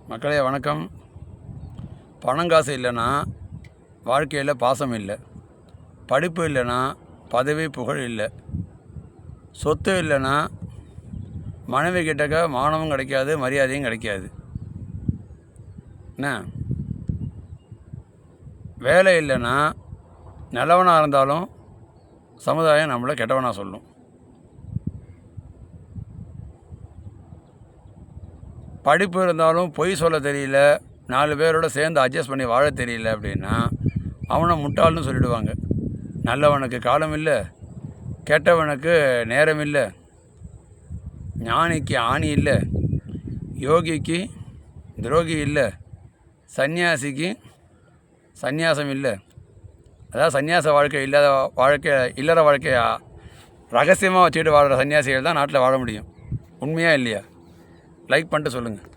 மக்களே வணக்கம். பணம் காசு இல்லைன்னா வாழ்க்கையில் பாசம் இல்லை, படிப்பு இல்லைன்னா பதவி புகழ் இல்லை, சொத்து இல்லைன்னா மனைவி கிட்டக்க மானமும் கிடைக்காது, மரியாதையும் கிடைக்காது. என்ன வேலை இல்லைன்னா நல்லவனாக இருந்தாலும் சமுதாயம் நம்மளை கெட்டவனாக சொல்லும். படிப்பு இருந்தாலும் பொய் சொல்ல தெரியல, 4 பேரோட சேர்ந்து அட்ஜஸ்ட் பண்ணி வாழ தெரியல அப்படின்னா அவனை முட்டாள்னு சொல்லிவிடுவாங்க. நல்லவனுக்கு காலம் இல்லை, கெட்டவனுக்கு நேரம் இல்லை, ஞானிக்கு ஆணி இல்லை, யோகிக்கு துரோகி இல்லை, சன்னியாசிக்கு சந்நியாசம் இல்லை. அதாவது சந்நியாச வாழ்க்கை இல்லாத வாழ்க்கை, இல்லற வாழ்க்கையை ரகசியமாக வச்சுக்கிட்டு வாழ்கிற சன்னியாசிகள் தான் நாட்டில் வாழ முடியும். உண்மையாக இல்லையா? லைக் பண்ணிட்டு சொல்லுங்கள்.